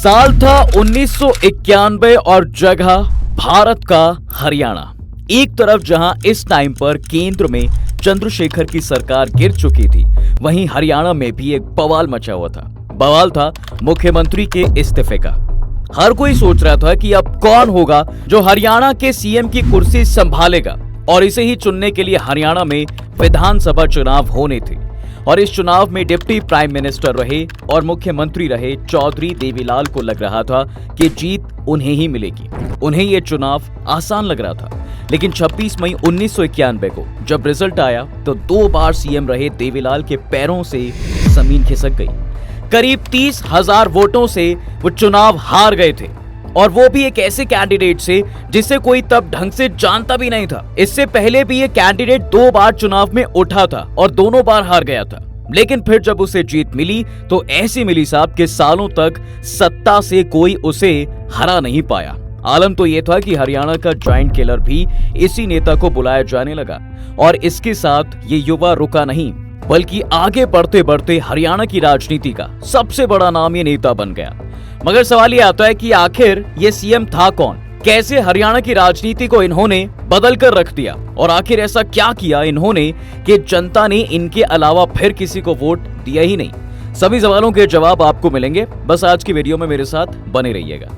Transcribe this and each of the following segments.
साल था 1991 और जगह भारत का हरियाणा। एक तरफ जहां इस टाइम पर केंद्र में चंद्रशेखर की सरकार गिर चुकी थी, वहीं हरियाणा में भी एक बवाल मचा हुआ था। बवाल था मुख्यमंत्री के इस्तीफे का। हर कोई सोच रहा था कि अब कौन होगा जो हरियाणा के सीएम की कुर्सी संभालेगा, और इसे ही चुनने के लिए हरियाणा में विधानसभा चुनाव होने थे। और इस चुनाव में डिप्टी प्राइम मिनिस्टर रहे और मुख्यमंत्री रहे चौधरी देवीलाल को लग रहा था कि जीत उन्हें ही मिलेगी। उन्हें यह चुनाव आसान लग रहा था। लेकिन 26 मई 1991 को जब रिजल्ट आया तो 2 बार सीएम रहे देवीलाल के पैरों से जमीन खिसक गई। करीब 30,000 वोटों से वो चुनाव हार गए थे, और वो भी एक ऐसे कैंडिडेट से जिसे कोई तब ढंग से जानता भी नहीं था। इससे पहले भी ये कैंडिडेट 2 बार चुनाव में उठा था और दोनों बार हार गया था। लेकिन फिर जब उसे जीत मिली तो ऐसी मिली साहब कि सालों तक सत्ता से कोई उसे हरा नहीं पाया। आलम तो ये था कि हरियाणा का जॉइंट किलर भी इसी नेता को बुलाया जाने लगा, और इसके साथ ये युवा रुका नहीं, बल्कि आगे बढ़ते बढ़ते हरियाणा की राजनीति का सबसे बड़ा नाम ये नेता बन गया। मगर सवाल ये आता है कि आखिर ये सीएम था कौन? कैसे हरियाणा की राजनीति को इन्होंने बदल कर रख दिया, और आखिर ऐसा क्या किया इन्होंने कि जनता ने इनके अलावा फिर किसी को वोट दिया ही नहीं? सभी सवालों के जवाब आपको मिलेंगे, बस आज की वीडियो में मेरे साथ बने रहिएगा।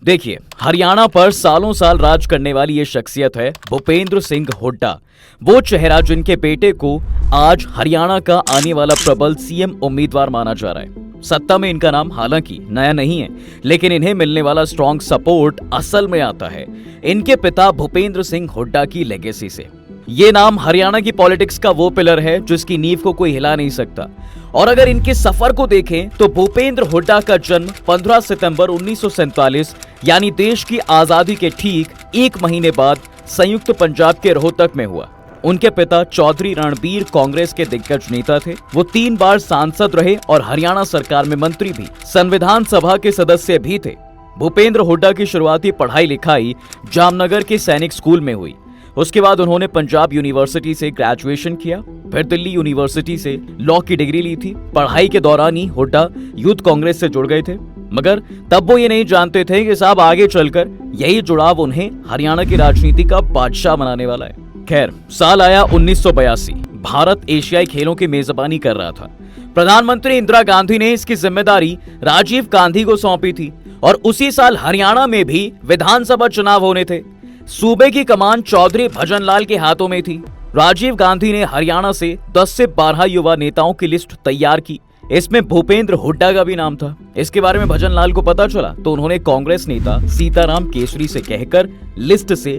देखिए, हरियाणा पर सालों साल राज करने वाली ये शख्सियत है भूपेंद्र सिंह हुड्डा। वो चेहरा जिनके बेटे को आज हरियाणा का आने वाला प्रबल सीएम उम्मीदवार माना जा रहा है। सत्ता में इनका नाम हालांकि नया नहीं है, लेकिन इन्हें मिलने वाला स्ट्रॉन्ग सपोर्ट असल में आता है इनके पिता भूपेंद्र सिंह हुड्डा की लेगेसी से। ये नाम हरियाणा की पॉलिटिक्स का वो पिलर है जिसकी नींव को कोई हिला नहीं सकता। और अगर इनके सफर को देखें तो भूपेंद्र हुड्डा का जन्म 15 सितंबर 1947 यानी देश की आजादी के ठीक 1 महीने बाद संयुक्त पंजाब के रोहतक में हुआ। उनके पिता चौधरी रणबीर कांग्रेस के दिग्गज नेता थे। वो 3 बार सांसद रहे और हरियाणा सरकार में मंत्री भी, संविधान सभा के सदस्य भी थे। भूपेंद्र हुड्डा की शुरुआती पढ़ाई लिखाई जामनगर के सैनिक स्कूल में हुई। उसके बाद उन्होंने पंजाब यूनिवर्सिटी से ग्रेजुएशन किया, फिर दिल्ली यूनिवर्सिटी से लॉ की डिग्री ली थी। पढ़ाई के दौरान ही हुड्डा यूथ कांग्रेस से जुड़ गए थे, मगर तब वो ये नहीं जानते थे कि साहब आगे चलकर यही जुड़ाव उन्हें हरियाणा की राजनीति का बादशाह बनाने वाला है। खैर, साल आया 1982। भारत एशियाई खेलों की मेजबानी कर रहा था। प्रधानमंत्री इंदिरा गांधी ने इसकी जिम्मेदारी राजीव गांधी को सौंपी थी, और उसी साल हरियाणा में भी विधानसभा चुनाव होने थे। सूबे की कमान चौधरी भजनलाल के हाथों में थी। राजीव गांधी ने हरियाणा से 10 से 12 युवा नेताओं की लिस्ट तैयार की। इसमें भूपेंद्र हुड्डा का भी नाम था। इसके बारे में भजनलाल को पता चला तो उन्होंने कांग्रेस नेता सीताराम केसरी से कहकर लिस्ट से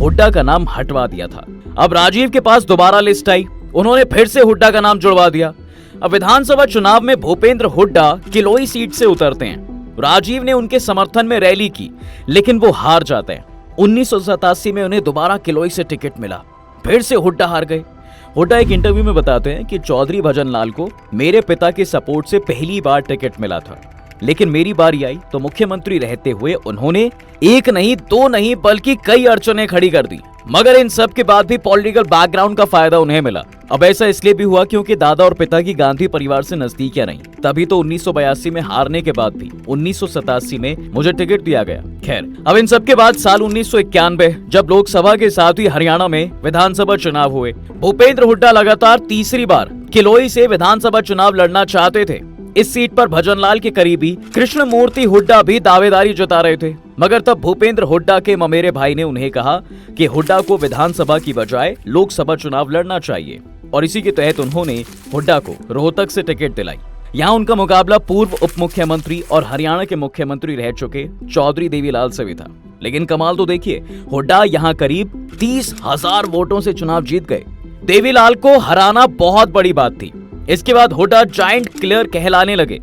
हुड्डा का नाम हटवा दिया था। अब राजीव के पास दोबारा लिस्ट आई, उन्होंने फिर से हुड्डा का नाम जुड़वा दिया। अब विधानसभा चुनाव में भूपेंद्र हुड्डा किलोई सीट से उतरते हैं। राजीव ने उनके समर्थन में रैली की, लेकिन वो हार जाते हैं। 1987 में उन्हें दोबारा किलोई से टिकट मिला, फिर से हुड्डा हार गए। हुड्डा एक इंटरव्यू में बताते हैं कि चौधरी भजनलाल को मेरे पिता के सपोर्ट से पहली बार टिकट मिला था, लेकिन मेरी बारी आई तो मुख्यमंत्री रहते हुए उन्होंने 1 नहीं 2 नहीं बल्कि कई अड़चनें खड़ी कर दी, मगर इन सब के बाद भी पॉलिटिकल बैकग्राउंड का फायदा उन्हें मिला। अब ऐसा इसलिए भी हुआ क्योंकि दादा और पिता की गांधी परिवार से नजदीकियां नहीं। तभी तो 1982 में हारने के बाद भी 1987 में मुझे टिकट दिया गया। खैर, अब इन सब के बाद साल 1991 जब लोकसभा के साथ ही हरियाणा में विधानसभा चुनाव हुए, भूपेंद्र हुड्डा लगातार तीसरी बार किलोई से विधानसभा चुनाव लड़ना चाहते थे। इस सीट पर भजनलाल के करीबी कृष्णमूर्ति हुड्डा भी दावेदारी जता रहे थे, मगर तब भूपेंद्र हुड्डा के ममेरे भाई ने उन्हें कहा कि हुड्डा को विधानसभा की बजाय लोकसभा चुनाव लड़ना चाहिए, और इसी के तहत उन्होंने हुड्डा को रोहतक से टिकट दिलाई। यहाँ उनका मुकाबला पूर्व उप मुख्यमंत्री और हरियाणा के मुख्यमंत्री रह चुके चौधरी देवीलाल से भी था। लेकिन कमाल तो देखिए, हुड्डा यहाँ करीब 30,000 वोटों से चुनाव जीत गए। देवीलाल को हराना बहुत बड़ी बात थी। इसके बाद हुड्डा जायंट किलर कहलाने लगे,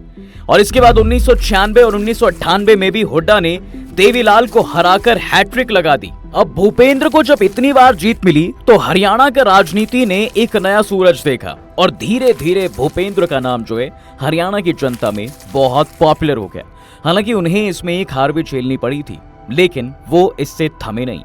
और इसके बाद 1996 और 1998 में भी हुड्डा ने देवीलाल को हराकर हैट्रिक लगा दी। अब भूपेंद्र को जब इतनी बार जीत मिली तो हरियाणा का राजनीति ने एक नया सूरज देखा, और धीरे धीरे भूपेंद्र का नाम जो है हरियाणा की जनता में बहुत पॉपुलर हो गया। हालांकि उन्हें इसमें एक हार भी झेलनी पड़ी थी, लेकिन वो इससे थमे नहीं।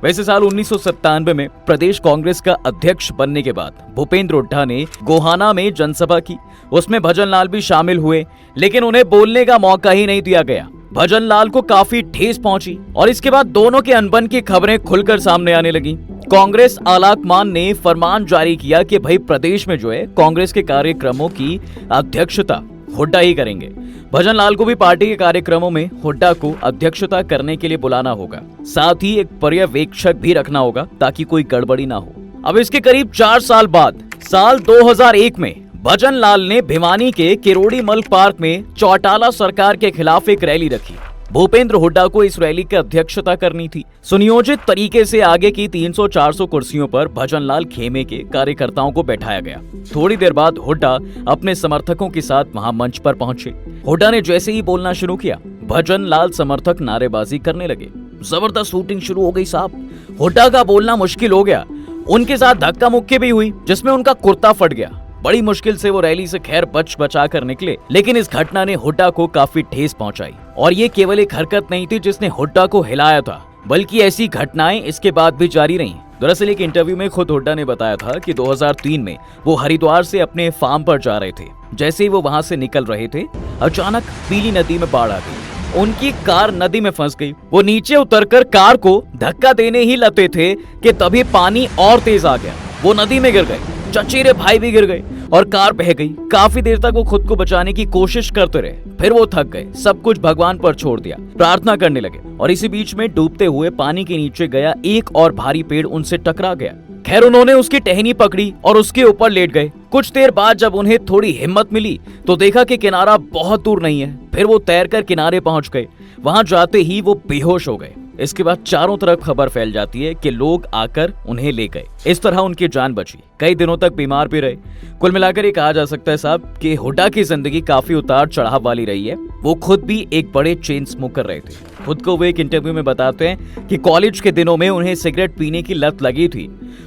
वैसे साल 1997 में प्रदेश कांग्रेस का अध्यक्ष बनने के बाद भूपेंद्र हुड्डा ने गोहाना में जनसभा की। उसमें भजन लाल भी शामिल हुए, लेकिन उन्हें बोलने का मौका ही नहीं दिया गया। भजन लाल को काफी ठेस पहुंची और इसके बाद दोनों के अनबन की खबरें खुलकर सामने आने लगी। कांग्रेस आलाकमान ने फरमान जारी किया कि भाई प्रदेश में जो है कांग्रेस के कार्यक्रमों की अध्यक्षता हुड्डा ही करेंगे। भजन लाल को भी पार्टी के कार्यक्रमों में हुड्डा को अध्यक्षता करने के लिए बुलाना होगा, साथ ही एक पर्यवेक्षक भी रखना होगा ताकि कोई गड़बड़ी ना हो। अब इसके करीब 4 साल बाद साल 2001 में भजन लाल ने भिवानी के किरोड़ी मल पार्क में चौटाला सरकार के खिलाफ एक रैली रखी। भूपेंद्र हुड्डा को इस रैली की अध्यक्षता करनी थी। सुनियोजित तरीके से आगे की 300-400 कुर्सियों पर भजन लाल खेमे के कार्यकर्ताओं को बैठाया गया। थोड़ी देर बाद हुड्डा अपने समर्थकों के साथ वहां मंच पर पहुंचे। हुड्डा ने जैसे ही बोलना शुरू किया, भजन लाल समर्थक नारेबाजी करने लगे। जबरदस्त शूटिंग शुरू हो गई साहब। हुड्डा का बोलना मुश्किल हो गया। उनके साथ धक्का मुक्की भी हुई, जिसमें उनका कुर्ता फट गया। बड़ी मुश्किल से वो रैली से खैर बचा कर निकले, लेकिन इस घटना ने हुड्डा को काफी ठेस पहुंचाई। और ये केवल एक हरकत नहीं थी जिसने हुड्डा को हिलाया था, बल्कि ऐसी घटनाएं इसके बाद भी जारी रहीं। दरअसल एक इंटरव्यू में खुद हुड्डा ने बताया था कि 2003 में वो हरिद्वार से अपने फार्म पर जा रहे थे। जैसे ही वो वहां से निकल रहे थे, अचानक पीली नदी में बाढ़ आ गई। उनकी कार नदी में फंस गई। वो नीचे उतरकर कार को धक्का देने ही लगे थे कि तभी पानी और तेज आ गया। वो नदी में गिर गए। चचेरे भाई भी गिर गए और कार बह गई। काफी देर तक वो खुद को बचाने की कोशिश करते रहे, फिर वो थक गए। सब कुछ भगवान पर छोड़ दिया, प्रार्थना करने लगे। और इसी बीच में डूबते हुए पानी के नीचे गया एक और भारी पेड़ उनसे टकरा गया। खैर उन्होंने उसकी टहनी पकड़ी और उसके ऊपर लेट गए। कुछ देर बाद जब उन्हें थोड़ी हिम्मत मिली तो देखा कि किनारा बहुत दूर नहीं है। फिर वो तैरकर किनारे पहुंच गए। वहां जाते ही वो बेहोश हो गए। इसके बाद चारों तरफ खबर फैल जाती है कि लोग आकर उन्हें ले गए। इस तरह उनकी जान बची। कई दिनों तक बीमार भी रहे। कुल मिलाकर ये कहा जा सकता है साहब कि हुड्डा की जिंदगी काफी उतार चढ़ाव वाली रही है। वो खुद भी एक बड़े चेन स्मोकर रहे थे। खुद को वो एक इंटरव्यू में बताते हैं कि कॉलेज के दिनों में उन्हें सिगरेट पीने की लत लगी थी।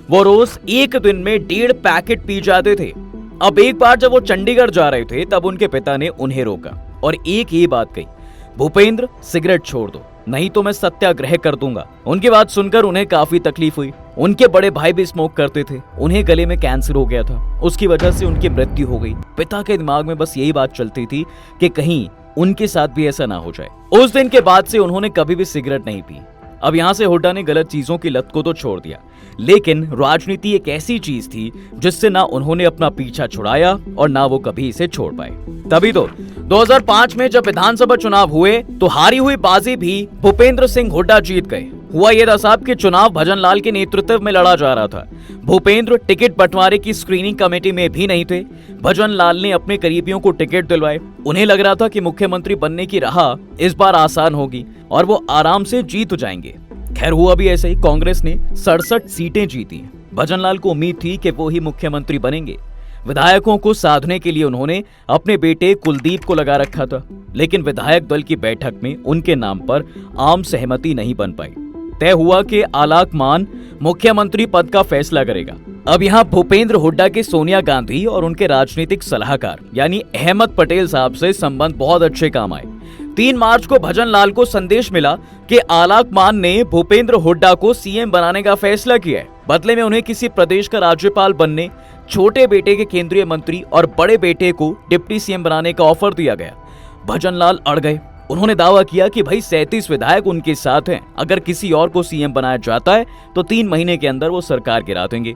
वो रोज एक दिन में 1.5 पैकेट पी जाते थे। अब एक बार जब वो चंडीगढ़ जा रहे थे तब उनके पिता ने उन्हें रोका और एक ही बात कही, भूपेंद्र सिगरेट छोड़ दो नहीं तो मैं सत्याग्रह कर दूंगा। उनकी बात सुनकर उन्हें काफी तकलीफ हुई। उनके बड़े भाई भी स्मोक करते थे। उन्हें गले में कैंसर हो गया था। उसकी वजह से उनकी मृत्यु हो गई। पिता के दिमाग में बस यही बात चलती थी कि कहीं उनके साथ भी ऐसा ना हो जाए। उस दिन के बाद से उन्होंने कभी भी सिगरेट नहीं पी। अब यहाँ से हुड्डा ने गलत चीजों की लत को तो छोड़ दिया, लेकिन राजनीति एक ऐसी चीज थी जिससे ना उन्होंने अपना पीछा छुड़ाया और ना वो कभी इसे छोड़ पाए। तभी तो 2005 में जब विधानसभा चुनाव हुए तो हारी हुई बाजी भी भूपेंद्र सिंह हुड्डा जीत गए। हुआ ये था साहब कि चुनाव भजन लाल के नेतृत्व में लड़ा जा रहा था। भूपेंद्र टिकट बंटवारे की स्क्रीनिंग कमेटी में भी नहीं थे। भजन लाल ने अपने करीबियों को टिकट दिलवाए। उन्हें लग रहा था कि मुख्यमंत्री बनने की राह इस बार आसान होगी और वो आराम से जीत जाएंगे। खैर हुआ भी ऐसे ही। कांग्रेस ने 67 सीटें जीती। भजन लाल को उम्मीद थी कि वो ही मुख्यमंत्री बनेंगे। विधायकों को साधने के लिए उन्होंने अपने बेटे कुलदीप को लगा रखा था, लेकिन विधायक दल की बैठक में उनके नाम पर आम सहमति नहीं बन पाई। तय हुआ कि आलाकमान मुख्यमंत्री पद का फैसला करेगा। अब यहाँ भूपेंद्र हुड्डा के सोनिया गांधी और उनके राजनीतिक सलाहकार यानी अहमद पटेल साहब से संबंध बहुत अच्छे काम आए। 3 मार्च को भजन लाल को संदेश मिला कि आलाकमान ने भूपेंद्र हुड्डा को सीएम बनाने का फैसला किया है। बदले में उन्हें किसी प्रदेश का राज्यपाल बनने, छोटे बेटे के केंद्रीय मंत्री और बड़े बेटे को डिप्टी सीएम बनाने का ऑफर दिया गया। भजन लाल अड़ गए। उन्होंने दावा किया कि भाई 37 विधायक उनके साथ हैं। अगर किसी और को सीएम बनाया जाता है तो 3 महीने के अंदर वो सरकार गिरा देंगे।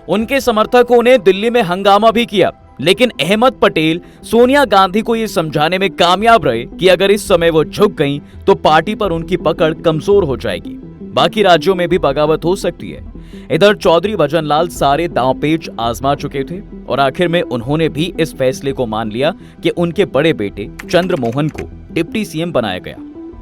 उनके समर्थकों ने दिल्ली में हंगामा भी किया, लेकिन अहमद पटेल सोनिया गांधी को ये समझाने में कामयाब रहे कि अगर इस समय वो झुक गईं तो पार्टी पर उनकी पकड़ कमजोर हो जाएगी। बाकी राज्यों में भी बगावत हो सकती है। इधर चौधरी भजन लाल सारे दांवपेच आजमा चुके थे और आखिर में उन्होंने भी इस फैसले को मान लिया कि उनके बड़े बेटे चंद्रमोहन को डिप्टी सीएम बनाया गया।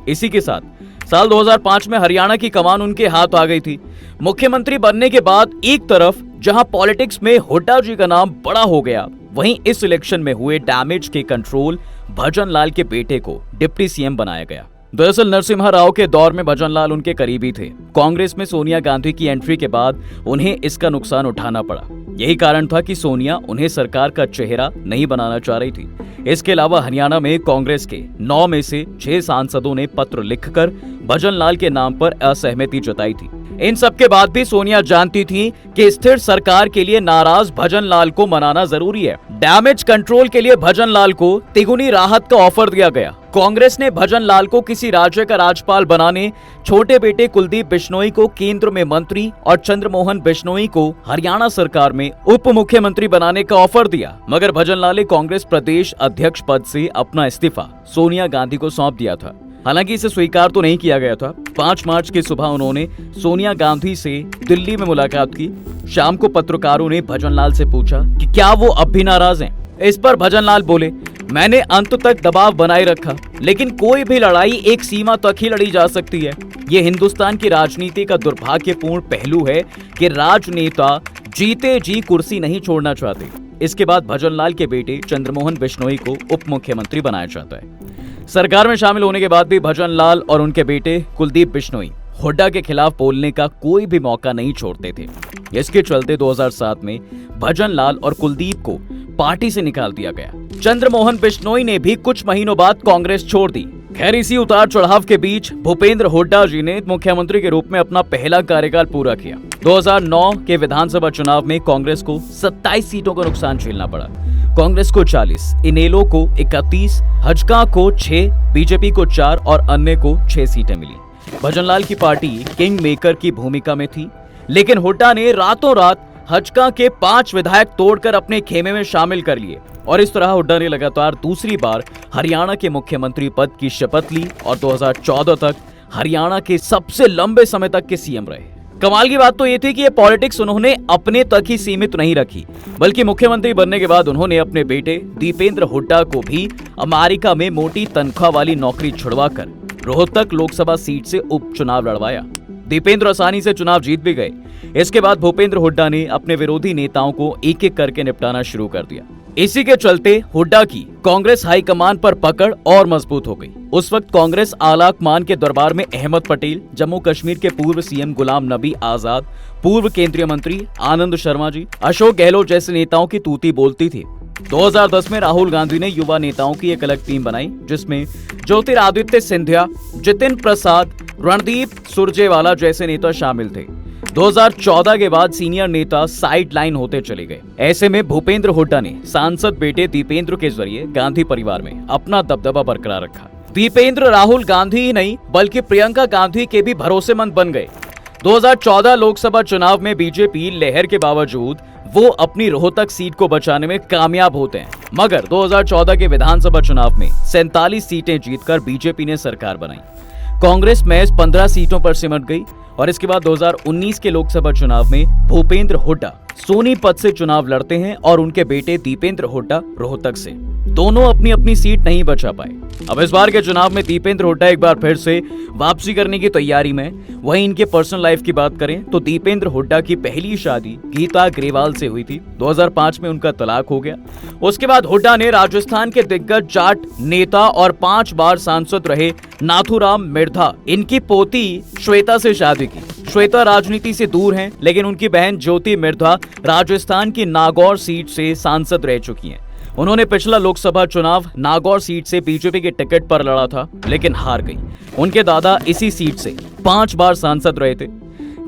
इसी के साथ साल 2005 में हरियाणा की कमान उनके हाथ आ गई थी। मुख्यमंत्री बनने के बाद एक तरफ जहां पॉलिटिक्स में हुड्डा जी का नाम बड़ा हो गया, वहीं इस इलेक्शन में हुए डैमेज के कंट्रोल भजन लाल के बेटे को डिप्टी सीएम बनाया गया। दरअसल नरसिम्हा राव के दौर में भजनलाल उनके करीबी थे। कांग्रेस में सोनिया गांधी की एंट्री के बाद उन्हें इसका नुकसान उठाना पड़ा। यही कारण था कि सोनिया उन्हें सरकार का चेहरा नहीं बनाना चाह रही थी। इसके अलावा हरियाणा में कांग्रेस के 9 में से 6 सांसदों ने पत्र लिखकर भजनलाल के नाम पर असहमति जताई थी। इन सब के बाद भी सोनिया जानती थी कि स्थिर सरकार के लिए नाराज भजनलाल को मनाना जरूरी है। डैमेज कंट्रोल के लिए भजनलाल को तिगुनी राहत का ऑफर दिया गया। कांग्रेस ने भजनलाल को किसी राज्य का राज्यपाल बनाने, छोटे बेटे कुलदीप बिश्नोई को केंद्र में मंत्री और चंद्रमोहन बिश्नोई को हरियाणा सरकार में उप मुख्यमंत्री बनाने का ऑफर दिया। मगर भजनलाल ने कांग्रेस प्रदेश अध्यक्ष पद से अपना इस्तीफा सोनिया गांधी को सौंप दिया था। हालांकि इसे स्वीकार तो नहीं किया गया था। 5 मार्च की सुबह उन्होंने सोनिया गांधी से दिल्ली में मुलाकात की। शाम को पत्रकारों ने भजनलाल से पूछा कि क्या वो अब भी नाराज हैं। इस पर भजनलाल बोले, मैंने अंत तक दबाव बनाए रखा, लेकिन कोई भी लड़ाई एक सीमा तक ही लड़ी जा सकती है। ये हिंदुस्तान की राजनीति का दुर्भाग्यपूर्ण पहलू है कि राजनेता जीते जी कुर्सी नहीं छोड़ना चाहते। इसके बाद भजनलाल के बेटे चंद्रमोहन बिश्नोई को उप मुख्यमंत्री बनाया जाता है। सरकार में शामिल होने के बाद भी भजनलाल और उनके बेटे कुलदीप बिश्नोई हुड्डा के खिलाफ बोलने का कोई भी मौका नहीं छोड़ते थे। इसके चलते 2007 में भजनलाल और कुलदीप को पार्टी से निकाल दिया गया। चंद्रमोहन बिश्नोई ने भी कुछ महीनों बाद कांग्रेस छोड़ दी। खैर, इसी उतार चढ़ाव के बीच भूपेंद्र हुड्डा जी ने मुख्यमंत्री के रूप में अपना पहला कार्यकाल पूरा किया। 2009 के विधानसभा चुनाव में कांग्रेस को 27 सीटों का नुकसान झेलना पड़ा। कांग्रेस को 40, इनेलो को 31, हजका को 6, बीजेपी को 4 और अन्य को 6 सीटें मिली। भजनलाल की पार्टी किंग मेकर की भूमिका में थी, लेकिन हुड्डा ने रातों रात हजका के 5 विधायक तोड़कर अपने खेमे में शामिल कर लिए और इस तरह हुड्डा ने लगातार दूसरी बार हरियाणा के मुख्यमंत्री पद की शपथ ली और 2014 तक हरियाणा के सबसे लंबे समय तक के सीएम रहे। कमाल की बात तो ये थी कि ये पॉलिटिक्स उन्होंने अपने तक ही सीमित नहीं रखी, बल्कि मुख्यमंत्री बनने के बाद उन्होंने अपने बेटे दीपेंद्र हुड्डा को भी अमेरिका में मोटी तनख्वाह वाली नौकरी छुड़वाकर रोहतक लोकसभा सीट से उपचुनाव लड़वाया। दीपेंद्र आसानी से चुनाव जीत भी गए। इसके बाद भूपेंद्र हुड्डा ने अपने विरोधी नेताओं को एक एक करके निपटाना शुरू कर दिया। इसी के चलते हुड्डा की कांग्रेस हाईकमान पर पकड़ और मजबूत हो गई। उस वक्त कांग्रेस आलाकमान के दरबार में अहमद पटेल, जम्मू कश्मीर के पूर्व सीएम गुलाम नबी आजाद, पूर्व केंद्रीय मंत्री आनंद शर्मा जी, अशोक गहलोत जैसे नेताओं की तूती बोलती थी। 2010 में राहुल गांधी ने युवा नेताओं की एक अलग टीम बनाई, जिसमें ज्योतिरादित्य सिंधिया, जितिन प्रसाद, रणदीप सुरजेवाला जैसे नेता शामिल थे। 2014 के बाद सीनियर नेता साइड लाइन होते चले गए। ऐसे में भूपेंद्र हुड्डा ने सांसद बेटे दीपेंद्र के जरिए गांधी परिवार में अपना दबदबा बरकरार रखा। दीपेंद्र राहुल गांधी ही नहीं बल्कि प्रियंका गांधी के भी भरोसेमंद बन गए। 2014 लोकसभा चुनाव में बीजेपी लहर के बावजूद वो अपनी रोहतक सीट को बचाने में कामयाब होते हैं, मगर 2014 के विधानसभा चुनाव में 47 सीटें जीतकर बीजेपी ने सरकार बनाई। कांग्रेस महज 15 सीटों पर सिमट गई और इसके बाद 2019 के लोकसभा चुनाव में भूपेंद्र हुड्डा सोनीपत से चुनाव लड़ते हैं और उनके बेटे दीपेंद्र हुड्डा रोहतक से। दोनों अपनी अपनी सीट नहीं बचा पाए। अब इस बार के चुनाव में दीपेंद्र हुड्डा एक बार फिर से वापसी करने की तैयारी में। वहीं इनके पर्सनल लाइफ की बात करें तो दीपेंद्र हुड्डा की पहली शादी गीता ग्रेवाल से हुई थी। 2005 में उनका तलाक हो गया। उसके बाद हुड्डा ने राजस्थान के दिग्गज जाट नेता और 5 बार सांसद रहे नाथूराम मिर्धा, इनकी पोती श्वेता से शादी की। श्वेता राजनीति से दूर हैं, लेकिन उनकी बहन ज्योति मिर्धा राजस्थान की नागौर सीट से सांसद रह चुकी हैं। उन्होंने पिछला लोकसभा चुनाव नागौर सीट से बीजेपी के टिकट पर लड़ा था, लेकिन हार गई। उनके दादा इसी सीट से 5 बार सांसद रहे थे।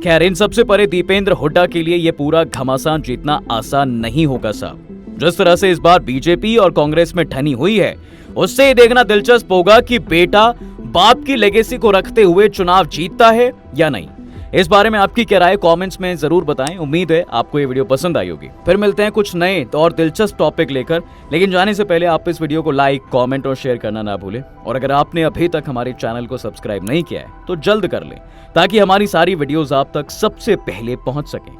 खैर, इन सबसे परे दीपेंद्र हुड्डा के लिए यह पूरा घमासान जीतना आसान नहीं होगा साहब। जिस तरह से इस बार बीजेपी और कांग्रेस में ठनी हुई है, उससे ये देखना दिलचस्प होगा कि बेटा बाप की लेगेसी को रखते हुए चुनाव जीतता है या नहीं। इस बारे में आपकी क्या राय कमेंट्स में जरूर बताएं। उम्मीद है आपको ये वीडियो पसंद आई होगी। फिर मिलते हैं कुछ नए और दिलचस्प टॉपिक लेकर, लेकिन जाने से पहले आप इस वीडियो को लाइक, कमेंट और शेयर करना ना भूलें। और अगर आपने अभी तक हमारे चैनल को सब्सक्राइब नहीं किया है तो जल्द कर लें, ताकि हमारी सारी वीडियोस आप तक सबसे पहले पहुंच सकें।